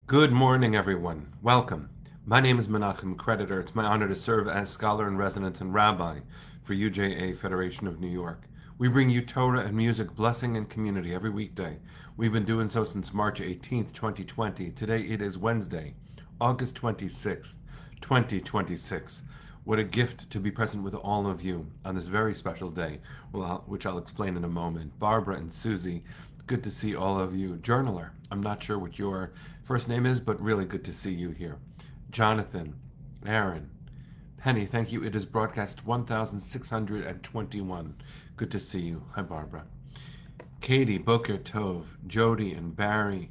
Good morning, everyone. Welcome. My name is Menachem Creditor. It's my honor to serve as scholar in residence and rabbi for UJA Federation of New York. We bring you Torah and music, blessing, and community every weekday. We've been doing so since March 18th, 2020. Today it is Wednesday, August 26th, 2026. What a gift to be present with all of you on this very special day, which I'll explain in a moment. Barbara and Susie, good to see all of you. Journaler, I'm not sure what your first name is, but really good to see you here. Jonathan, Aaron, Penny, thank you. It is broadcast 1621. Good to see you. Hi, Barbara. Katie, Boker Tov, Jody, and Barry.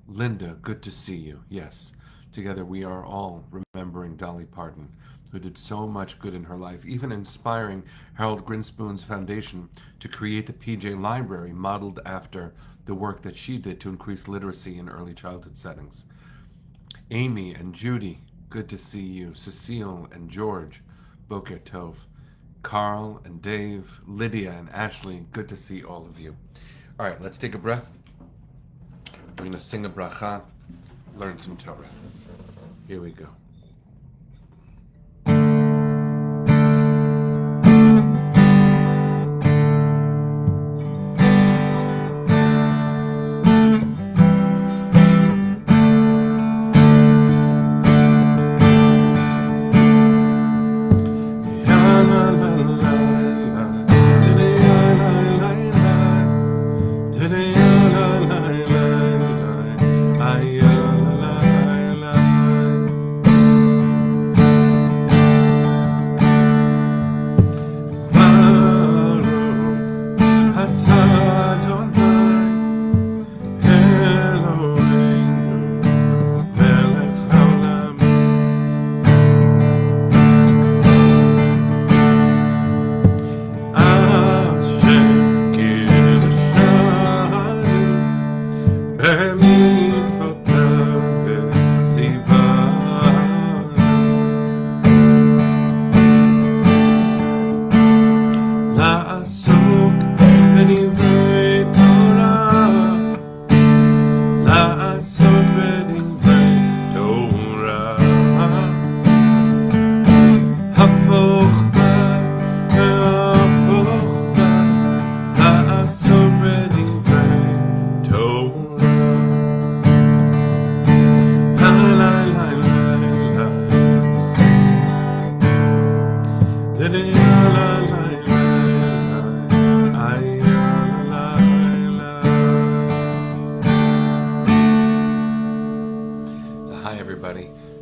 Linda, good to see you. Yes, together we are all remembering Dolly Parton, who did so much good in her life, even inspiring Harold Grinspoon's foundation to create the PJ Library modeled after the work that she did to increase literacy in early childhood settings. Amy and Judy, good to see you. Cecile and George, Boker Tov. Carl and Dave, Lydia and Ashley, good to see all of you. All right, let's take a breath. We're going to sing a bracha, learn some Torah. Here we go.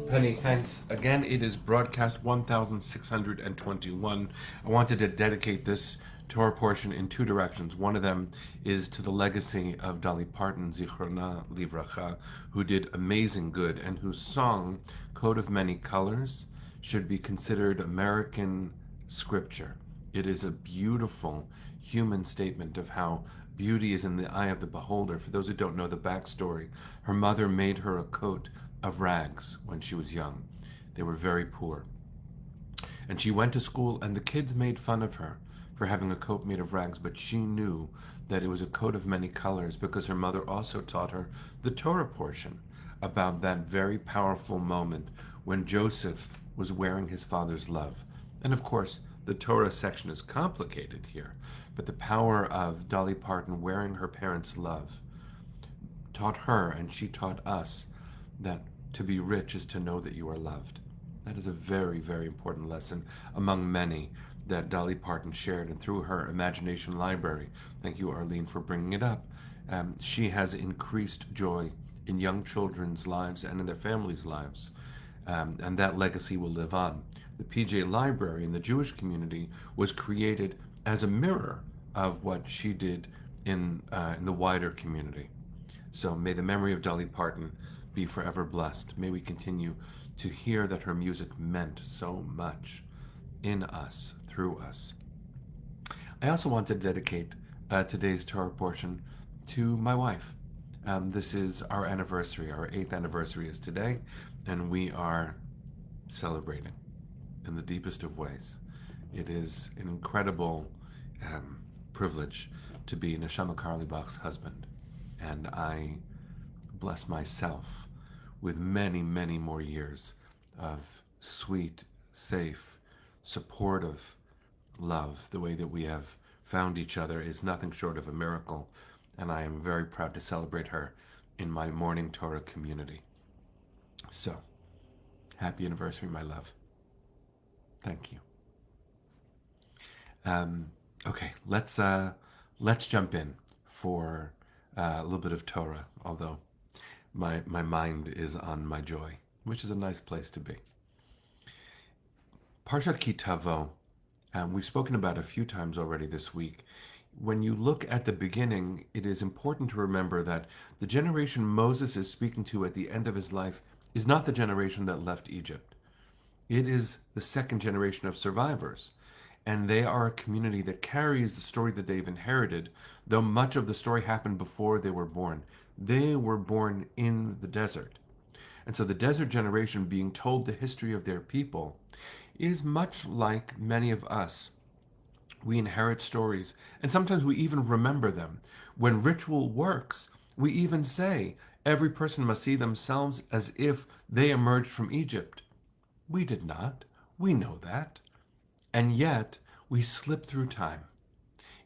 Penny, thanks. Again, it is broadcast 1621. I wanted to dedicate this Torah portion in two directions. One of them is to the legacy of Dolly Parton, Zichrona Livracha, who did amazing good and whose song, Coat of Many Colors, should be considered American scripture. It is a beautiful human statement of how beauty is in the eye of the beholder. For those who don't know the backstory, her mother made her a coat of rags when she was young. They were very poor. And she went to school, and the kids made fun of her for having a coat made of rags, but she knew that it was a coat of many colors because her mother also taught her the Torah portion about that very powerful moment when Joseph was wearing his father's love. And of course, the Torah section is complicated here, but the power of Dolly Parton wearing her parents' love taught her, and she taught us, that to be rich is to know that you are loved. That is a very, very important lesson among many that Dolly Parton shared, and through her Imagination Library, thank you, Arlene, for bringing it up, she has increased joy in young children's lives and in their families' lives, and that legacy will live on. The PJ Library in the Jewish community was created as a mirror of what she did in the wider community. So may the memory of Dolly Parton be forever blessed. May we continue to hear that her music meant so much in us, through us. I also want to dedicate today's Torah portion to my wife. This is our anniversary. Our 8th anniversary is today, and we are celebrating in the deepest of ways. It is an incredible privilege to be Neshama Karlibach's husband, and I bless myself with many, many more years of sweet, safe, supportive love. The way that we have found each other is nothing short of a miracle, and I am very proud to celebrate her in my Morning Torah community. So, happy anniversary, my love. Thank you. Okay, let's jump in for a little bit of Torah. Although my mind is on my joy, which is a nice place to be. Parshat Ki Tavo, we've spoken about a few times already this week. When you look at the beginning, it is important to remember that the generation Moses is speaking to at the end of his life is not the generation that left Egypt. It is the second generation of survivors. And they are a community that carries the story that they've inherited, though much of the story happened before they were born. They were born in the desert. And so the desert generation being told the history of their people is much like many of us. We inherit stories, and sometimes we even remember them. When ritual works, we even say, every person must see themselves as if they emerged from Egypt. We did not. We know that. And yet, we slip through time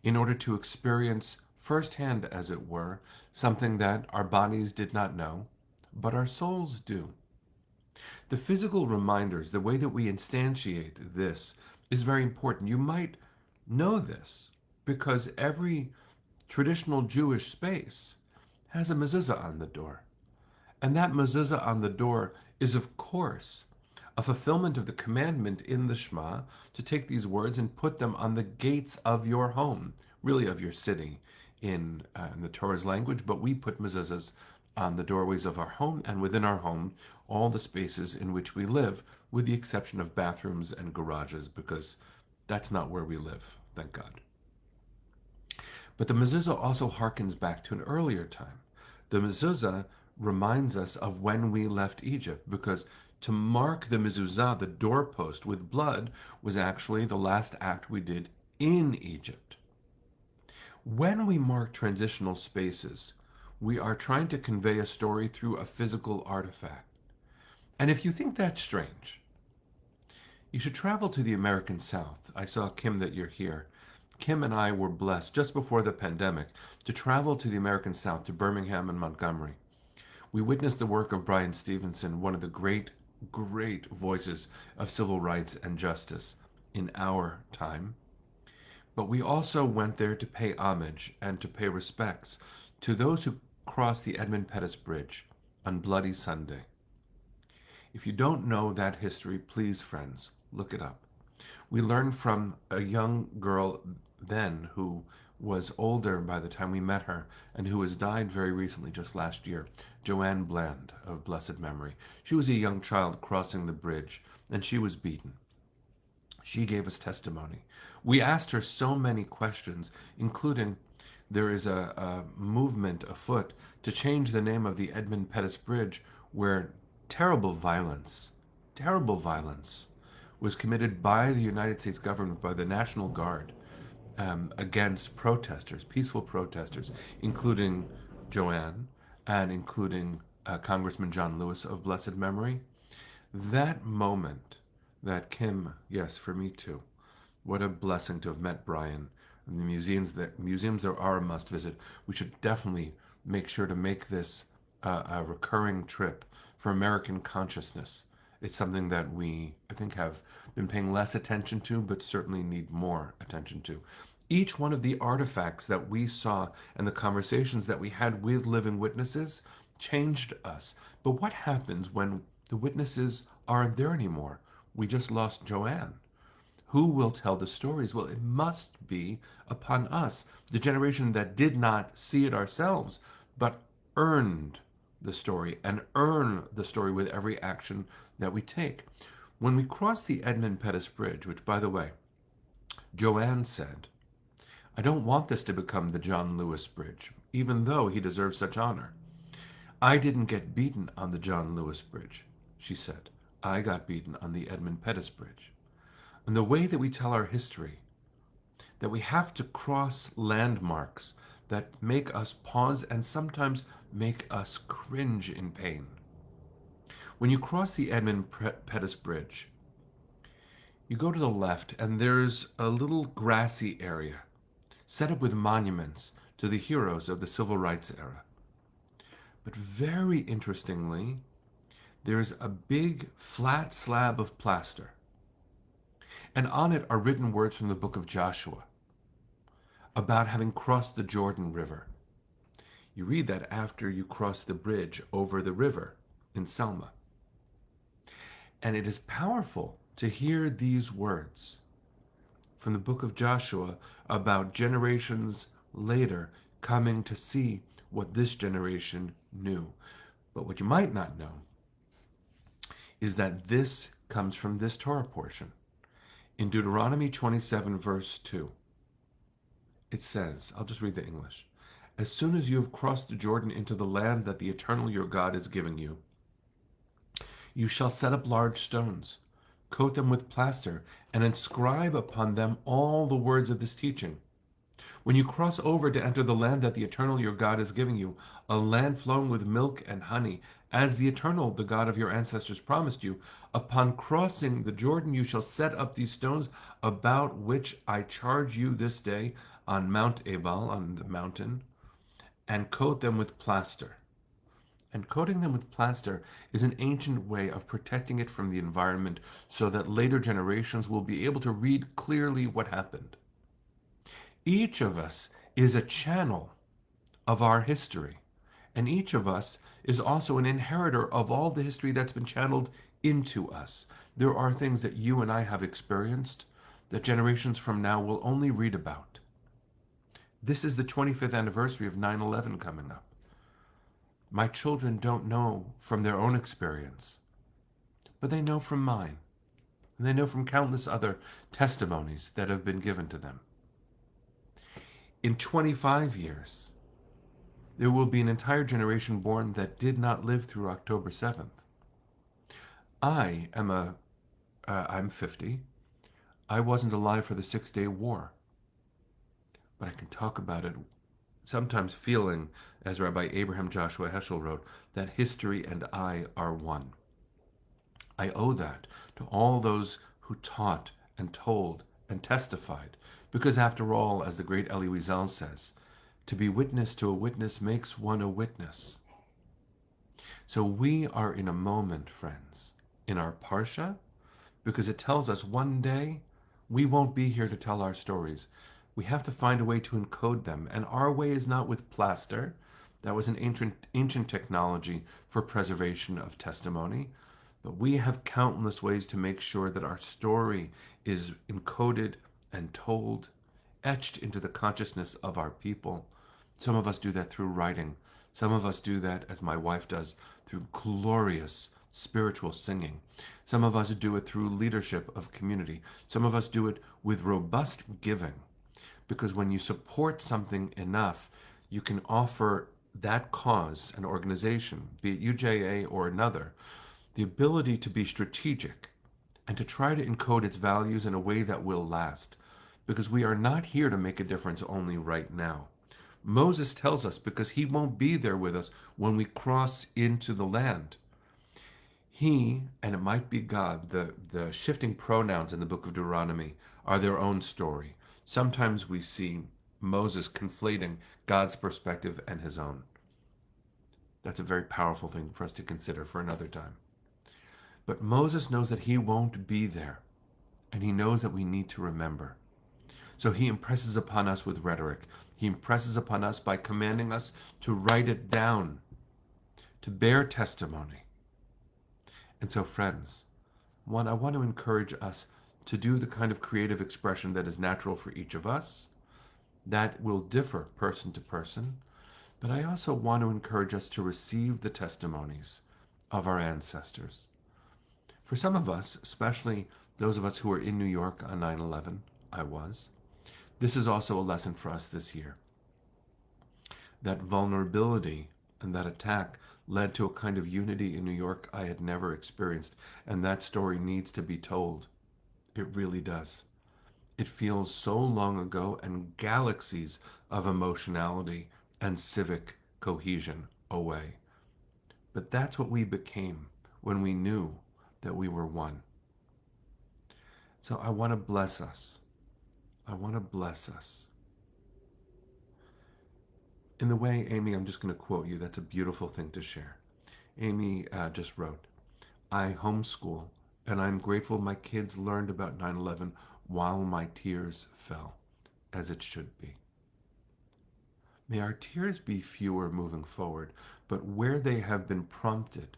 in order to experience firsthand, as it were, something that our bodies did not know, but our souls do. The physical reminders, the way that we instantiate this, is very important. You might know this because every traditional Jewish space has a mezuzah on the door. And that mezuzah on the door is, of course, a fulfillment of the commandment in the Shema to take these words and put them on the gates of your home, really of your city in the Torah's language, but we put mezuzahs on the doorways of our home and within our home, all the spaces in which we live, with the exception of bathrooms and garages, because that's not where we live, thank God. But the mezuzah also harkens back to an earlier time. The mezuzah reminds us of when we left Egypt, because to mark the mezuzah, the doorpost, with blood was actually the last act we did in Egypt. When we mark transitional spaces, we are trying to convey a story through a physical artifact. And if you think that's strange, you should travel to the American South. I saw, Kim, that you're here. Kim and I were blessed just before the pandemic to travel to the American South, to Birmingham and Montgomery. We witnessed the work of Brian Stevenson, one of the great voices of civil rights and justice in our time. But we also went there to pay homage and to pay respects to those who crossed the Edmund Pettus Bridge on Bloody Sunday. If you don't know that history, please, friends, look it up. We learned from a young girl then who was older by the time we met her and who has died very recently, just last year, Joanne Bland of blessed memory. She was a young child crossing the bridge and she was beaten. She gave us testimony. We asked her so many questions, including there is a movement afoot to change the name of the Edmund Pettus Bridge, where terrible violence was committed by the United States government, by the National Guard, against protesters, peaceful protesters, including Joanne and including Congressman John Lewis of blessed memory. That moment, that Kim, yes, for me too. What a blessing to have met Brian. And the museums there are a must visit. We should definitely make sure to make this a recurring trip for American consciousness. It's something that we, I think, have been paying less attention to, but certainly need more attention to. Each one of the artifacts that we saw and the conversations that we had with living witnesses changed us. But what happens when the witnesses aren't there anymore? We just lost Joanne. Who will tell the stories? Well, it must be upon us, the generation that did not see it ourselves, but earned the story and earn the story with every action that we take. When we crossed the Edmund Pettus Bridge, which, by the way, Joanne said, I don't want this to become the John Lewis Bridge, even though he deserves such honor. I didn't get beaten on the John Lewis Bridge, she said. I got beaten on the Edmund Pettus Bridge. And the way that we tell our history, that we have to cross landmarks that make us pause and sometimes make us cringe in pain. When you cross the Edmund Pettus Bridge, you go to the left, and there's a little grassy area set up with monuments to the heroes of the civil rights era. But very interestingly, there's a big flat slab of plaster, and on it are written words from the book of Joshua about having crossed the Jordan River. You read that after you cross the bridge over the river in Selma. And it is powerful to hear these words from the book of Joshua about generations later coming to see what this generation knew. But what you might not know is that this comes from this Torah portion. In Deuteronomy 27, verse 2, it says, I'll just read the English. As soon as you have crossed the Jordan into the land that the Eternal your God is giving you, you shall set up large stones, coat them with plaster, and inscribe upon them all the words of this teaching. When you cross over to enter the land that the Eternal your God is giving you, a land flowing with milk and honey, as the Eternal, the God of your ancestors, promised you, upon crossing the Jordan you shall set up these stones about which I charge you this day on Mount Ebal, on the mountain, and coat them with plaster. And coating them with plaster is an ancient way of protecting it from the environment so that later generations will be able to read clearly what happened. Each of us is a channel of our history, and each of us is also an inheritor of all the history that's been channeled into us. There are things that you and I have experienced that generations from now will only read about. This is the 25th anniversary of 9/11 coming up. My children don't know from their own experience, but they know from mine, and they know from countless other testimonies that have been given to them. In 25 years, there will be an entire generation born that did not live through October 7th. I'm 50. I wasn't alive for the 6-Day War, but I can talk about it, sometimes feeling, as Rabbi Abraham Joshua Heschel wrote, that history and I are one. I owe that to all those who taught and told and testified, because after all, as the great Elie Wiesel says, to be witness to a witness makes one a witness. So we are in a moment, friends, in our Parsha, because it tells us one day we won't be here to tell our stories. We have to find a way to encode them, and our way is not with plaster. That was an ancient technology for preservation of testimony. But we have countless ways to make sure that our story is encoded and told, etched into the consciousness of our people. Some of us do that through writing. Some of us do that, as my wife does, through glorious spiritual singing. Some of us do it through leadership of community. Some of us do it with robust giving. Because when you support something enough, you can offer that cause, an organization, be it UJA or another, the ability to be strategic and to try to encode its values in a way that will last. Because we are not here to make a difference only right now. Moses tells us because he won't be there with us when we cross into the land. He, and it might be God, the shifting pronouns in the book of Deuteronomy are their own story. Sometimes we see Moses conflating God's perspective and his own. That's a very powerful thing for us to consider for another time. But Moses knows that he won't be there, and he knows that we need to remember. So he impresses upon us with rhetoric. He impresses upon us by commanding us to write it down, to bear testimony. And so, friends, I want to encourage us to do the kind of creative expression that is natural for each of us. That will differ person to person. But I also want to encourage us to receive the testimonies of our ancestors. For some of us, especially those of us who were in New York on 9/11, I was, this is also a lesson for us this year. That vulnerability and that attack led to a kind of unity in New York I had never experienced, and that story needs to be told. It really does. It feels so long ago, and galaxies of emotionality and civic cohesion away. But that's what we became when we knew that we were one. So I want to bless us. I want to bless us. In the way, Amy, I'm just going to quote you. That's a beautiful thing to share. Amy just wrote, I homeschool, and I'm grateful my kids learned about 9/11 while my tears fell, as it should be. May our tears be fewer moving forward, but where they have been prompted,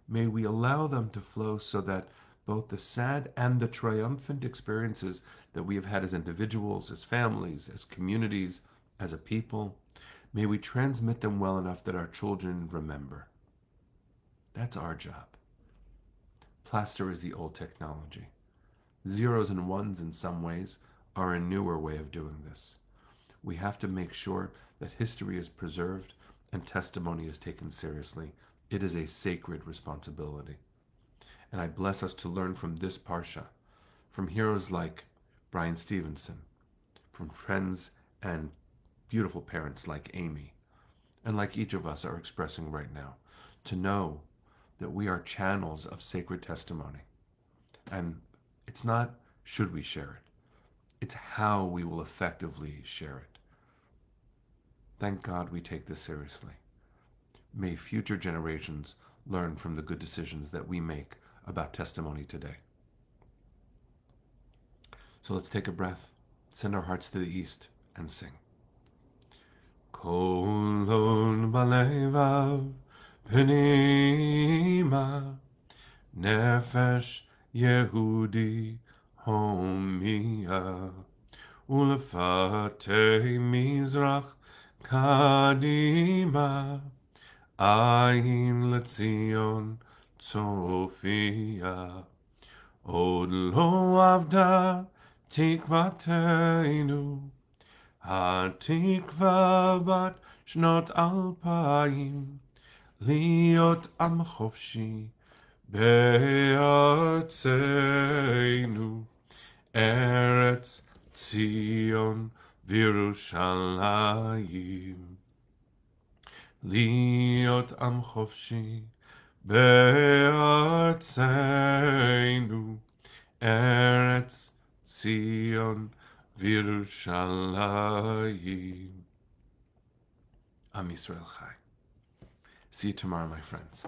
may we allow them to flow so that both the sad and the triumphant experiences that we have had as individuals, as families, as communities, as a people, may we transmit them well enough that our children remember. That's our job. Plaster is the old technology. Zeros and ones, in some ways, are a newer way of doing this. We have to make sure that history is preserved and testimony is taken seriously. It is a sacred responsibility. And I bless us to learn from this Parsha, from heroes like Brian Stevenson, from friends and beautiful parents like Amy, and like each of us are expressing right now, to know that we are channels of sacred testimony. And it's not should we share it, it's how we will effectively share it. Thank God we take this seriously. May future generations learn from the good decisions that we make about testimony today. So let's take a breath, send our hearts to the east, and sing. Kolon balevav pnima nefesh Yehudi homia ulfatei mizrach kadima ayin letzion tzofia od lo avda tikvateinu התקווה בת שנות 2000 להיות עם חופשי בארצנו ארץ ציון וירושלים להיות עם חופשי בארצנו ארץ ציון וירושלים. Am Yisrael Chai. See you tomorrow, my friends.